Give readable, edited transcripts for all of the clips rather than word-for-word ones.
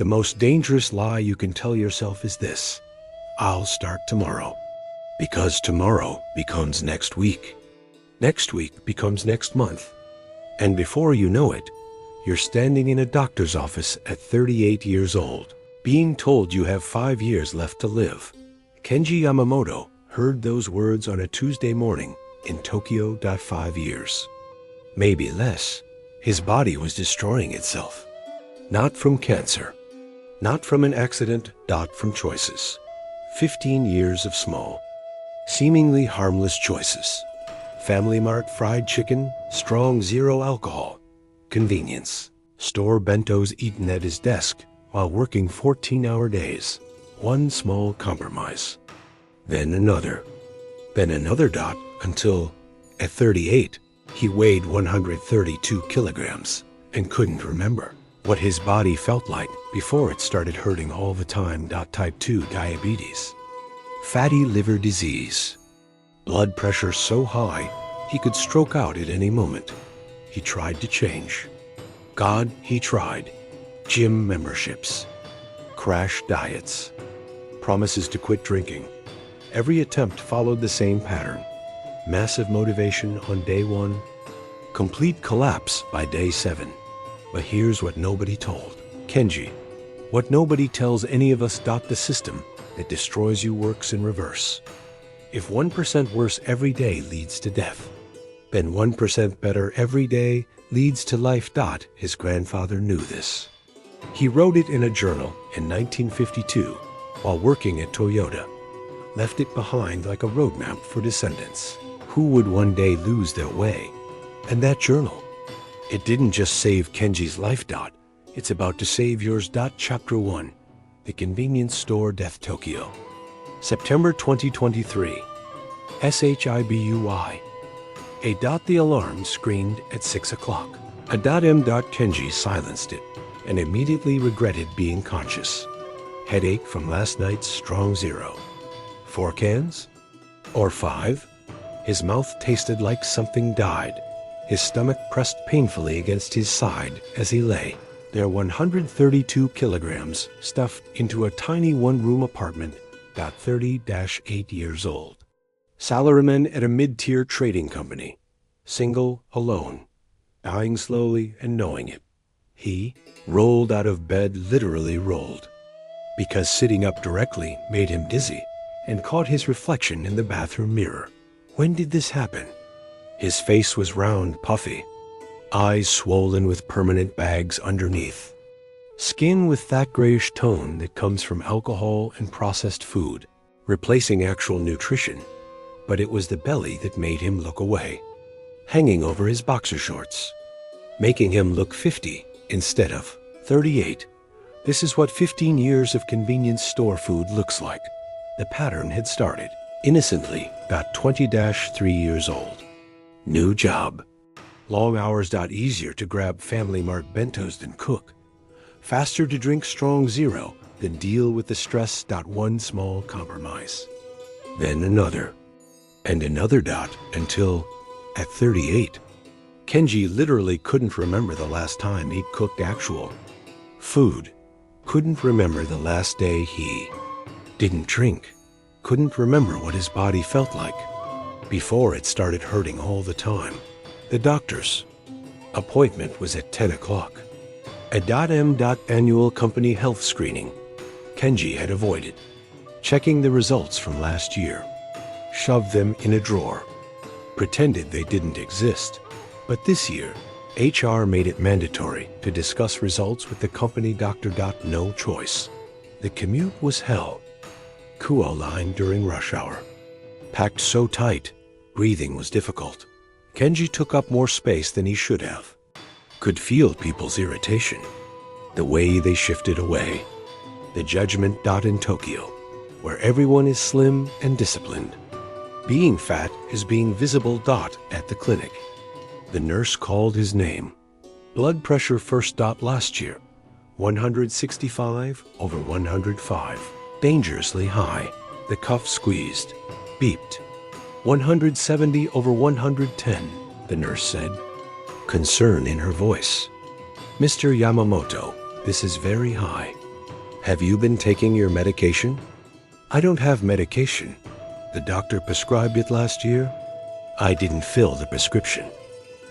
The most dangerous lie you can tell yourself is this: I'll start tomorrow. Because tomorrow becomes next week. Next week becomes next month. And before you know it, you're standing in a doctor's office at 38 years old, being told you have 5 years left to live. Kenji Yamamoto heard those words on a Tuesday morning in Tokyo. 5 years. Maybe less. His body was destroying itself. Not from cancer. Not from an accident. From choices. 15 years of small, seemingly harmless choices. Family Mart fried chicken, strong zero alcohol. Convenience. Store bentos eaten at his desk while working 14-hour days. One small compromise. Then another. Then another dot until, at 38, he weighed 132 kilograms and couldn't remember what his body felt like before it started hurting all the time. Type 2 diabetes. Fatty liver disease. Blood pressure so high he could stroke out at any moment. He tried to change. God, he tried. Gym memberships. Crash diets. Promises to quit drinking. Every attempt followed the same pattern. Massive motivation on day 1. Complete collapse by day 7. But here's what nobody told Kenji. What nobody tells any of us. The system that destroys you works in reverse. If 1% worse every day leads to death, then 1% better every day leads to life. His grandfather knew this. He wrote it in a journal in 1952 while working at Toyota. Left it behind like a roadmap for descendants who would one day lose their way. And that journal, it didn't just save Kenji's life. It's about to save yours. Chapter 1. The Convenience Store Death. Tokyo. September 2023. SHIBUI. The alarm screamed at 6 o'clock. Kenji silenced it and immediately regretted being conscious. Headache from last night's strong zero. 4 cans? Or 5? His mouth tasted like something died. His stomach pressed painfully against his side as he lay there, 132 kilograms stuffed into a tiny one-room apartment. 30-8 years old. Salaryman at a mid-tier trading company. Single, alone. Dying slowly and knowing it. He rolled out of bed, literally rolled. Because sitting up directly made him dizzy, and caught his reflection in the bathroom mirror. When did this happen? His face was round, puffy. Eyes swollen with permanent bags underneath. Skin with that grayish tone that comes from alcohol and processed food, replacing actual nutrition. But it was the belly that made him look away, hanging over his boxer shorts, making him look 50 instead of 38. This is what 15 years of convenience store food looks like. The pattern had started innocently. 20-3 years old. New job. Long hours. Easier to grab Family Mart bentos than cook. Faster to drink strong zero than deal with the stress. One small compromise. Then another. And another. Until, at 38, Kenji literally couldn't remember the last time he'd cooked actual food. Couldn't remember the last day he didn't drink. Couldn't remember what his body felt like before it started hurting all the time. The doctor's appointment was at 10 o'clock. Annual company health screening. Kenji had avoided checking the results from last year. Shoved them in a drawer. Pretended they didn't exist. But this year, HR made it mandatory to discuss results with the company doctor. No choice. The commute was hell. Kuo line during rush hour. Packed so tight, breathing was difficult. Kenji took up more space than he should have. Could feel people's irritation. The way they shifted away. The judgment. In Tokyo, where everyone is slim and disciplined. Being fat is being visible. At the clinic. The nurse called his name. Blood pressure first. Last year. 165 over 105. Dangerously high. The cuff squeezed. Beeped. 170 over 110, the nurse said. Concern in her voice. Mr. Yamamoto, this is very high. Have you been taking your medication? I don't have medication. The doctor prescribed it last year. I didn't fill the prescription.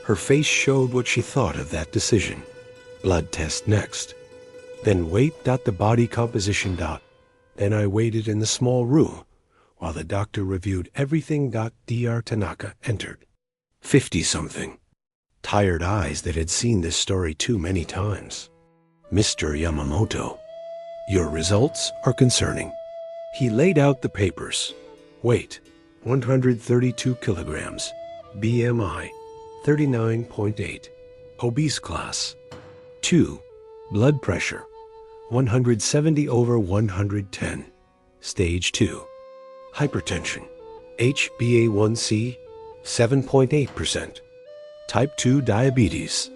Her face showed what she thought of that decision. Blood test next. Then weight. The body composition. Then I waited in the small room while the doctor reviewed everything. Dr. Tanaka entered. 50-something. Tired eyes that had seen this story too many times. Mr. Yamamoto, your results are concerning. He laid out the papers. Weight, 132 kilograms. BMI, 39.8. Obese class. 2. Blood pressure, 170/110. Stage 2. Hypertension. HbA1c, 7.8%. Type 2 diabetes.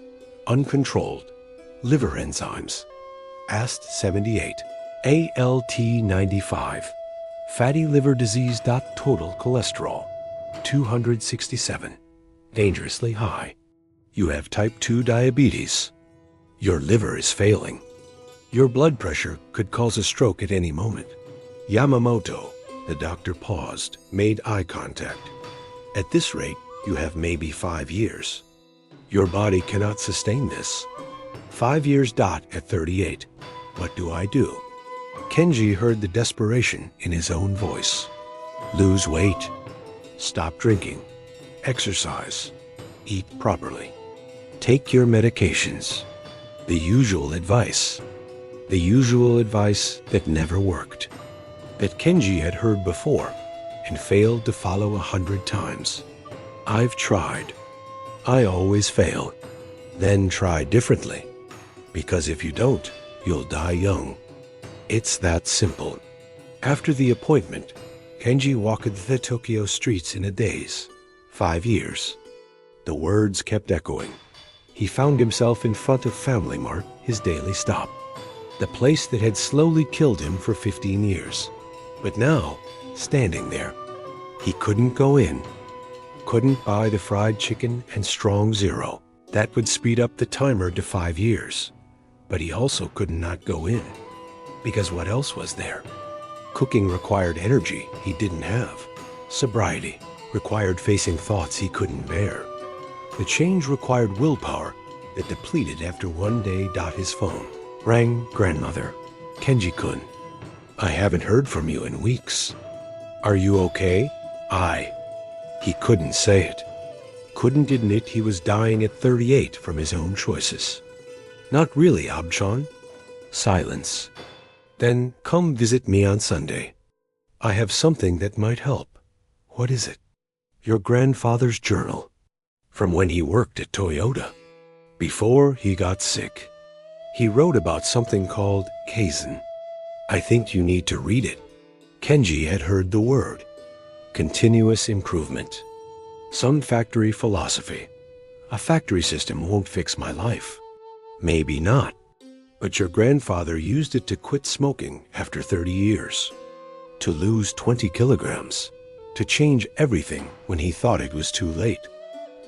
Uncontrolled. Liver enzymes. AST 78. ALT 95. Fatty liver disease. Total cholesterol, 267. Dangerously high. You have type 2 diabetes. Your liver is failing. Your blood pressure could cause a stroke at any moment. Yamamoto, the doctor paused, made eye contact. At this rate, you have maybe 5 years. Your body cannot sustain this. 5 years. At 38. What do I do? Kenji heard the desperation in his own voice. Lose weight. Stop drinking. Exercise. Eat properly. Take your medications. The usual advice. The usual advice that never worked. That Kenji had heard before and failed to follow 100 times. I've tried. I always fail. Then try differently. Because if you don't, you'll die young. It's that simple. After the appointment, Kenji walked the Tokyo streets in a daze. 5 years. The words kept echoing. He found himself in front of Family Mart, his daily stop. The place that had slowly killed him for 15 years. But now, standing there, he couldn't go in. Couldn't buy the fried chicken and strong zero. That would speed up the timer to 5 years. But he also could not go in. Because what else was there? Cooking required energy he didn't have. Sobriety required facing thoughts he couldn't bear. The change required willpower that depleted after one day. His phone rang. Grandmother. Kenji-kun. I haven't heard from you in weeks. Are you okay? He couldn't say it. Couldn't admit he was dying at 38 from his own choices. Not really, Abchan. Silence. Then come visit me on Sunday. I have something that might help. What is it? Your grandfather's journal. From when he worked at Toyota. Before he got sick. He wrote about something called Kaizen. I think you need to read it. Kenji had heard the word. Continuous improvement. Some factory philosophy. A factory system won't fix my life. Maybe not. But your grandfather used it to quit smoking after 30 years. To lose 20 kilograms. To change everything when he thought it was too late.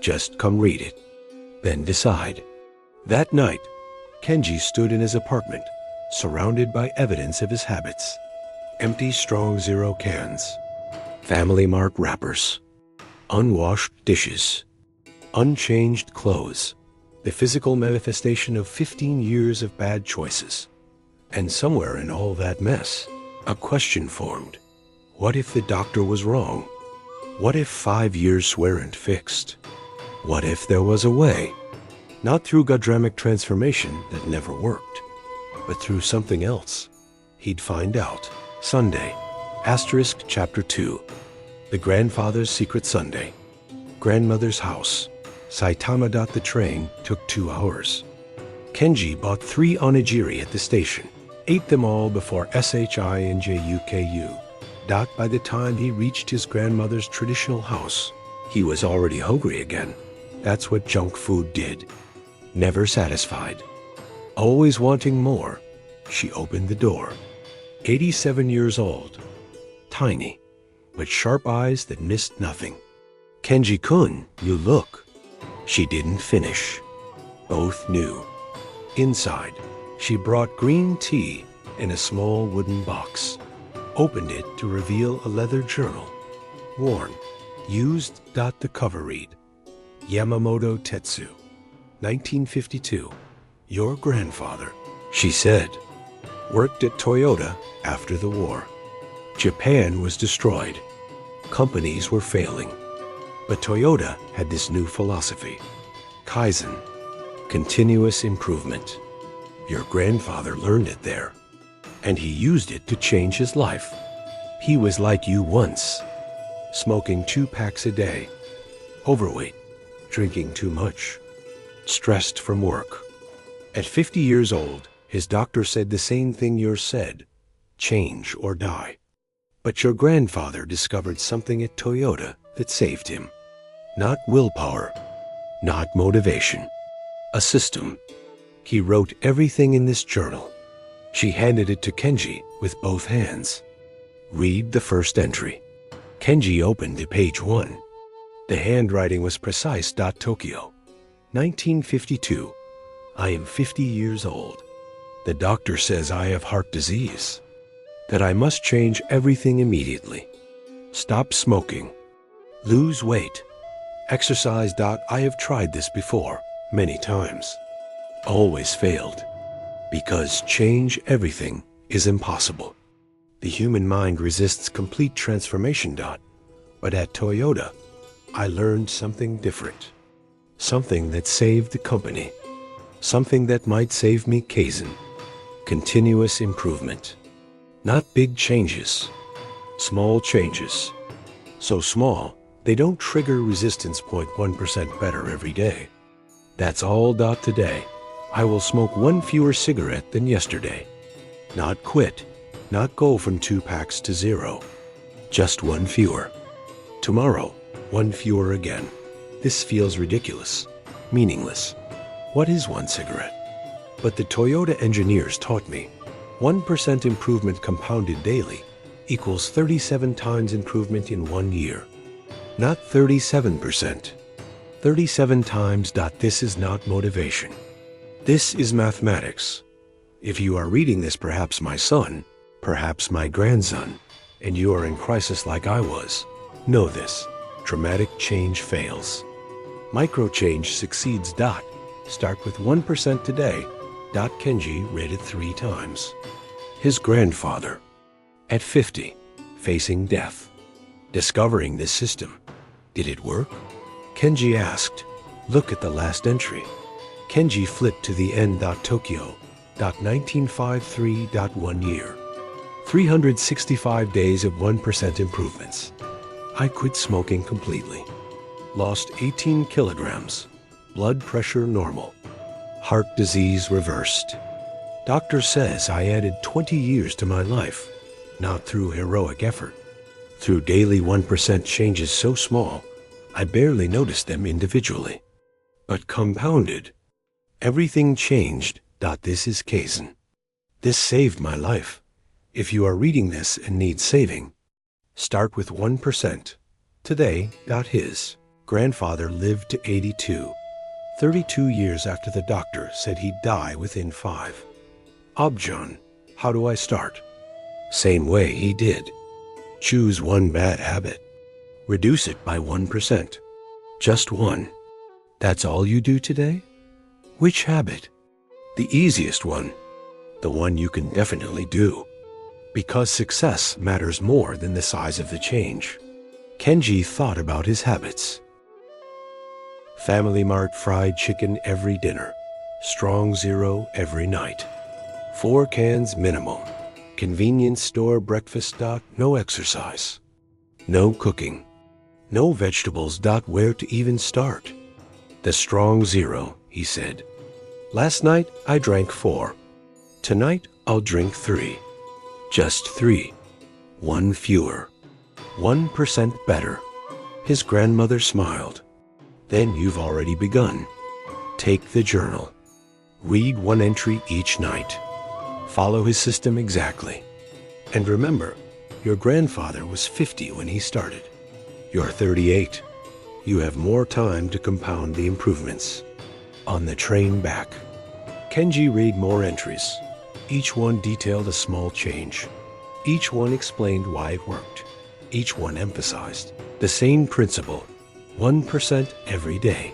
Just come read it. Then decide. That night, Kenji stood in his apartment, surrounded by evidence of his habits. Empty strong zero cans. Family Mart wrappers. Unwashed dishes. Unchanged clothes. The physical manifestation of 15 years of bad choices. And somewhere in all that mess, a question formed. What if the doctor was wrong? What if 5 years weren't fixed? What if there was a way? Not through Godramic transformation that never worked, but through something else. He'd find out. Sunday. Asterisk Chapter 2. The Grandfather's Secret Sunday. Grandmother's house. Saitama. The train took 2 hours. Kenji bought 3 onigiri at the station, ate them all before SHI and JUKU. By the time he reached his grandmother's traditional house, he was already hungry again. That's what junk food did. Never satisfied. Always wanting more, she opened the door. 87 years old. Tiny, but sharp eyes that missed nothing. Kenji-kun, you look. She didn't finish. Both knew. Inside, she brought green tea in a small wooden box. Opened it to reveal a leather journal. Worn. Used. The cover read, Yamamoto Tetsu, 1952. Your grandfather, she said, worked at Toyota after the war. Japan was destroyed. Companies were failing. But Toyota had this new philosophy, Kaizen, continuous improvement. Your grandfather learned it there, and he used it to change his life. He was like you once, smoking 2 packs a day, overweight, drinking too much, stressed from work. At 50 years old, his doctor said the same thing yours said, change or die. But your grandfather discovered something at Toyota that saved him. Not willpower, not motivation, a system. He wrote everything in this journal. She handed it to Kenji with both hands. Read the first entry. Kenji opened to page 1. The handwriting was precise. Tokyo, 1952. I am 50 years old. The doctor says I have heart disease, that I must change everything immediately. Stop smoking, lose weight, exercise. I have tried this before, many times. Always failed, because change everything is impossible. The human mind resists complete transformation. But at Toyota, I learned something different. Something that saved the company. Something that might save me. Kaizen, continuous improvement. Not big changes, small changes. So small, they don't trigger resistance. 0.1% better every day. That's all. Today, I will smoke 1 fewer cigarette than yesterday. Not quit, not go from 2 packs to 0. Just 1 fewer. Tomorrow, 1 fewer again. This feels ridiculous, meaningless. What is 1 cigarette? But the Toyota engineers taught me 1% improvement compounded daily equals 37 times improvement in 1 year. Not 37%. 37 times. This is not motivation. This is mathematics. If you are reading this, perhaps my son, perhaps my grandson, and you are in crisis like I was, know this. Dramatic change fails. Micro change succeeds. Start with 1% today. Kenji read it 3 times. His grandfather, at 50, facing death, discovering this system. Did it work? Kenji asked. Look at the last entry. Kenji flipped to the end. Tokyo, 1953. 1 year. 365 days of 1% improvements. I quit smoking completely. Lost 18 kilograms. Blood pressure normal. Heart disease reversed. Doctor says I added 20 years to my life, not through heroic effort. Through daily 1% changes so small, I barely noticed them individually. But compounded, everything changed. This is Kaizen. This saved my life. If you are reading this and need saving, start with 1%. Today. His grandfather lived to 82, 32 years after the doctor said he'd die within 5. Objon, how do I start? Same way he did. Choose 1 bad habit. Reduce it by 1%. Just 1. That's all you do today? Which habit? The easiest one. The one you can definitely do. Because success matters more than the size of the change. Kenji thought about his habits. Family Mart fried chicken every dinner. Strong Zero every night. 4 cans minimum. Convenience store breakfast. No exercise. No cooking. No vegetables. Where to even start? The Strong Zero, he said. Last night I drank 4. Tonight I'll drink 3. Just 3. 1 fewer. 1% better. His grandmother smiled. Then you've already begun. Take the journal. Read 1 entry each night. Follow his system exactly. And remember, your grandfather was 50 when he started. You're 38. You have more time to compound the improvements. On the train back, Kenji read more entries. Each one detailed a small change. Each one explained why it worked. Each one emphasized the same principle, 1% every day.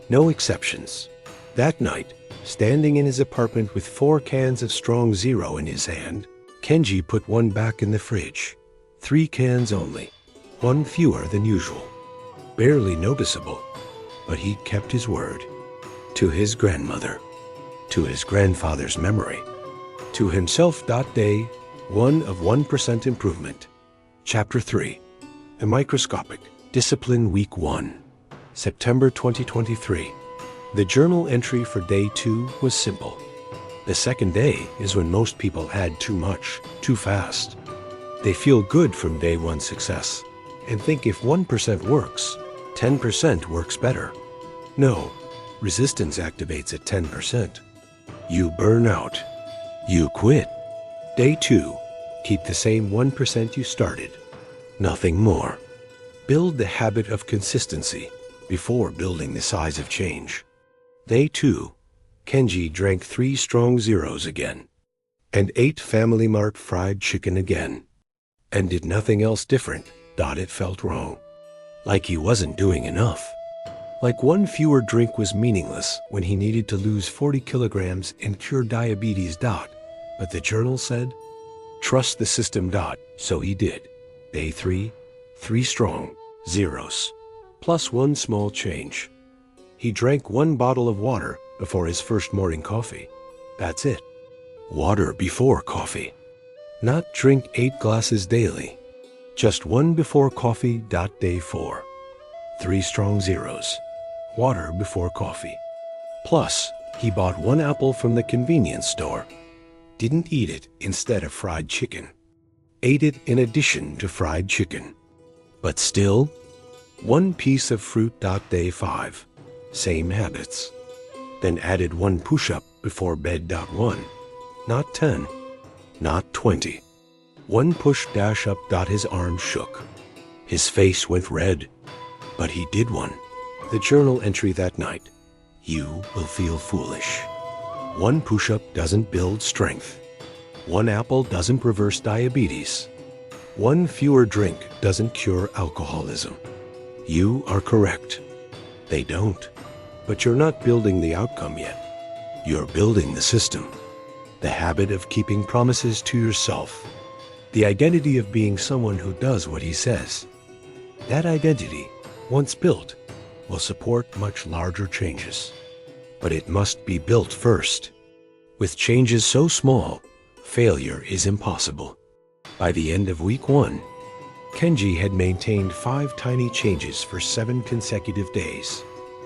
No exceptions. That night, standing in his apartment with 4 cans of strong zero in his hand, Kenji put one back in the fridge. 3 cans only, one fewer than usual. Barely noticeable, but he kept his word. To his grandmother, to his grandfather's memory, to himself. Day 1 of 1% improvement. Chapter 3. A Microscopic Discipline Week 1. September 2023. The journal entry for day 2 was simple. The second day is when most people add too much, too fast. They feel good from day 1 success and think if 1% works, 10% works better. No, resistance activates at 10%. You burn out. You quit. Day 2, keep the same 1% you started. Nothing more. Build the habit of consistency before building the size of change. Day 2, Kenji drank 3 strong zeros again, and ate Family Mart fried chicken again, and did nothing else different. It felt wrong. Like he wasn't doing enough. Like one fewer drink was meaningless when he needed to lose 40 kilograms and cure diabetes. But the journal said, trust the system. So he did. Day 3, 3 strong zeros, plus 1 small change. He drank 1 bottle of water before his first morning coffee. That's it. Water before coffee. Not drink 8 glasses daily. Just 1 before coffee. Day 4. 3 strong zeros. Water before coffee. Plus, he bought 1 apple from the convenience store. Didn't eat it instead of fried chicken. Ate it in addition to fried chicken. But still, 1 piece of fruit. Day 5. Same habits. Then added 1 push-up before bed. 1. Not 10. Not 20. 1 push-up. His arm shook. His face went red. But he did one. The journal entry that night. You will feel foolish. 1 push-up doesn't build strength. 1 apple doesn't reverse diabetes. 1 fewer drink doesn't cure alcoholism. You are correct. They don't. But you're not building the outcome yet. You're building the system. The habit of keeping promises to yourself. The identity of being someone who does what he says. That identity, once built, will support much larger changes. But it must be built first. With changes so small, failure is impossible. By the end of week 1, Kenji had maintained 5 tiny changes for 7 consecutive days.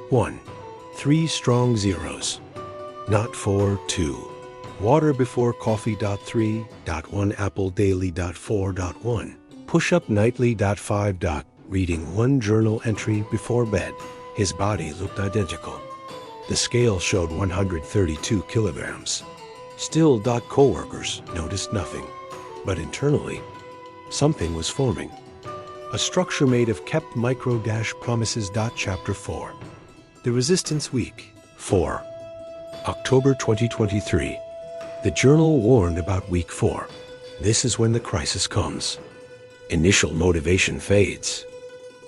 1. 3 strong zeros. Not 4, 2. Water before coffee. 3. 1 apple daily. 4. 1. Push up nightly. 5. Reading 1 journal entry before bed. His body looked identical. The scale showed 132 kilograms. Still. Coworkers noticed nothing. But internally, something was forming. A structure made of kept micro-promises. Chapter 4. The Resistance Week. 4. October 2023. The journal warned about week 4. This is when the crisis comes. Initial motivation fades.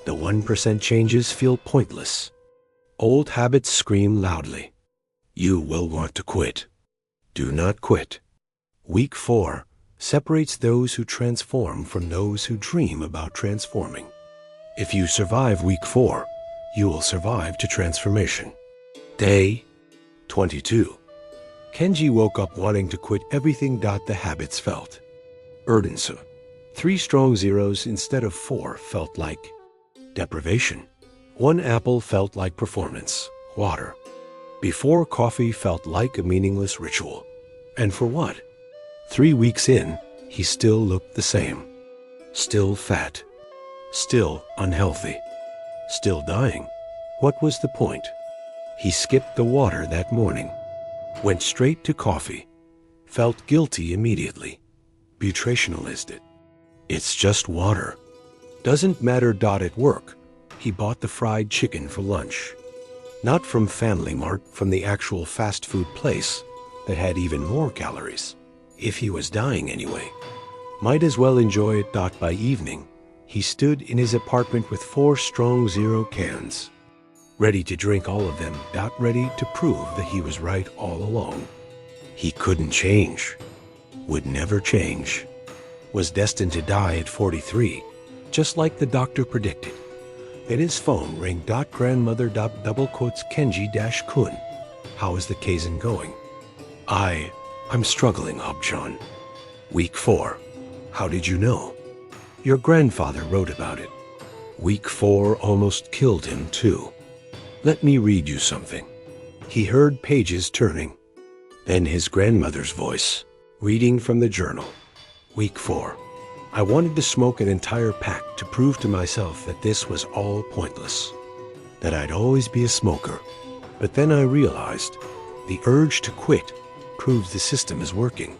The 1% changes feel pointless. Old habits scream loudly. You will want to quit. Do not quit. Week 4 separates those who transform from those who dream about transforming. If you survive week 4, you will survive to transformation. Day 22. Kenji woke up wanting to quit everything. The habits felt burdensome. 3 strong zeros instead of 4 felt like deprivation. 1 apple felt like performance. Water before coffee felt like a meaningless ritual. And for what? 3 weeks in, he still looked the same. Still fat. Still unhealthy. Still dying. What was the point? He skipped the water that morning. Went straight to coffee. Felt guilty immediately. Butrationalized it. It's just water. Doesn't matter. At work, he bought the fried chicken for lunch. Not from Family Mart, from the actual fast food place that had even more calories. If he was dying anyway, might as well enjoy it. By evening, he stood in his apartment with 4 strong zero cans, ready to drink all of them. Ready to prove that he was right all along. He couldn't change, would never change, was destined to die at 43, just like the doctor predicted. Then his phone rang. Grandmother double quotes Kenji-kun. How is the Kaizen going? I'm struggling, John. Week 4. How did you know? Your grandfather wrote about it. Week 4 almost killed him too. Let me read you something. He heard pages turning. Then his grandmother's voice, reading from the journal. Week 4. I wanted to smoke an entire pack to prove to myself that this was all pointless, that I'd always be a smoker. But then I realized the urge to quit proves the system is working.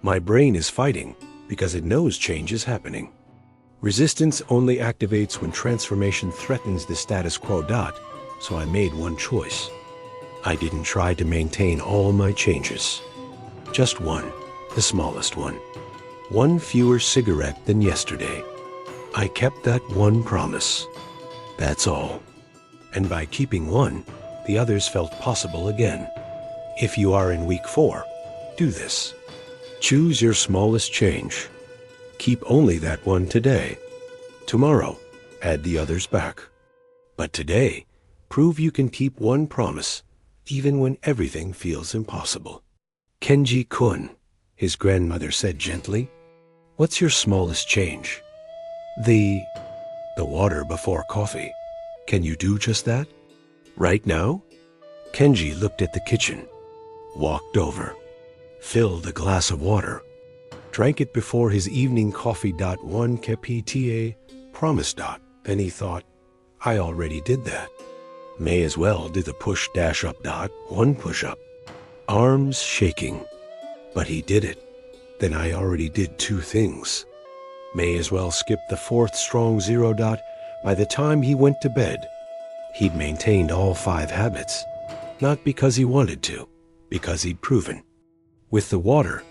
My brain is fighting because it knows change is happening. Resistance only activates when transformation threatens the status quo. So I made one choice. I didn't try to maintain all my changes. Just one, the smallest one. One fewer cigarette than yesterday. I kept that one promise. That's all. And by keeping one, the others felt possible again. If you are in week 4, do this. Choose your smallest change. Keep only that one today. Tomorrow, add the others back. But today, prove you can keep one promise, even when everything feels impossible. Kenji-kun, his grandmother said gently. What's your smallest change? The water before coffee. Can you do just that? Right now? Kenji looked at the kitchen, walked over, filled a glass of water, drank it before his evening coffee. 1 kpta, promise. Then he thought, I already did that. May as well do the push-up. 1 push-up. Arms shaking. But he did it. Then I already did 2 things. May as well skip the 4th strong 0. By the time he went to bed, he'd maintained all 5 habits. Not because he wanted to, because he'd proven, with the water,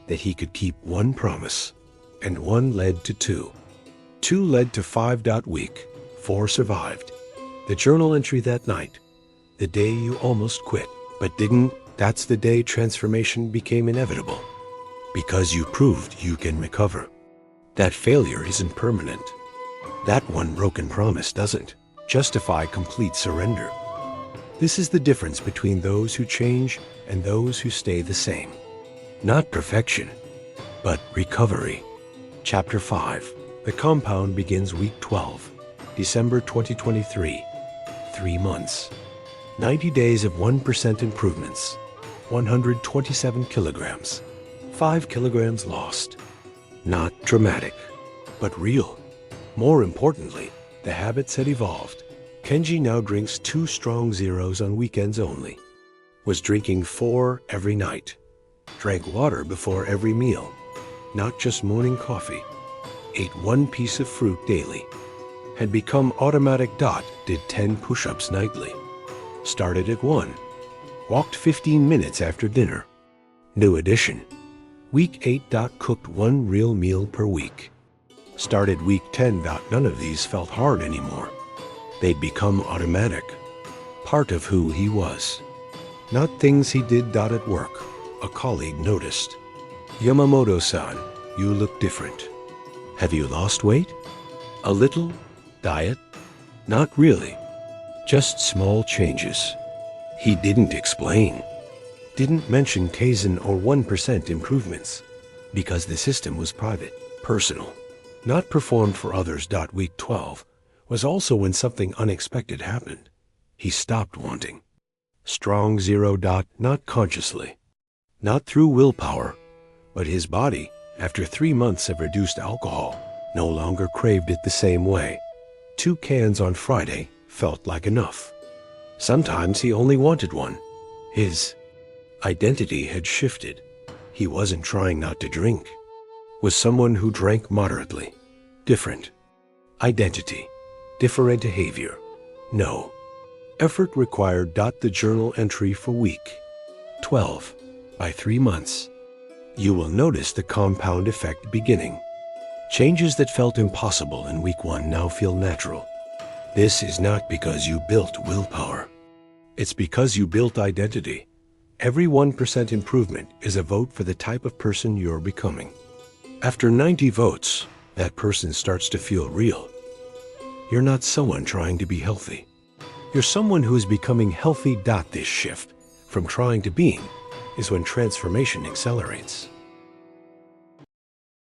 that he could keep 1 promise. And 1 led to 2. 2 led to 5. Week 4 survived. The journal entry that night, the day you almost quit, but didn't. That's the day transformation became inevitable. Because you proved you can recover. That failure isn't permanent. That one broken promise doesn't justify complete surrender. This is the difference between those who change and those who stay the same. Not perfection, but recovery. Chapter 5. The compound begins week 12, December 2023. 3 months. 90 days of 1% improvements. 127 kilograms. 5 kilograms lost. Not dramatic, but real. More importantly, the habits had evolved. Kenji now drinks 2 strong zeros on weekends only. Was drinking 4 every night. Drank water before every meal. Not just morning coffee. Ate 1 piece of fruit daily. Had become automatic. Did 10 push-ups nightly. Started at 1. Walked 15 minutes after dinner. New addition. Week 8. Cooked 1 real meal per week. Started week 10. None of these felt hard anymore. They'd become automatic. Part of who he was. Not things he did. At work, a colleague noticed. Yamamoto-san, you look different. Have you lost weight? A little? Diet? Not really. Just small changes. He didn't explain. Didn't mention Kaizen or 1% improvements, because the system was private, personal, not performed for others. Week 12 was also when something unexpected happened. He stopped wanting. Strong 0. Not consciously, not through willpower, but his body, after 3 months of reduced alcohol, no longer craved it the same way. 2 cans on Friday felt like enough. Sometimes he only wanted 1. His identity had shifted. He wasn't trying not to drink. Was someone who drank moderately. Different. Identity. Different behavior. No. Effort required. The journal entry for week 12. By 3 months. You will notice the compound effect beginning. Changes that felt impossible in week 1 now feel natural. This is not because you built willpower. It's because you built identity. Every 1% improvement is a vote for the type of person you're becoming. After 90 votes, that person starts to feel real. You're not someone trying to be healthy. You're someone who is becoming healthy. This shift from trying to being is when transformation accelerates.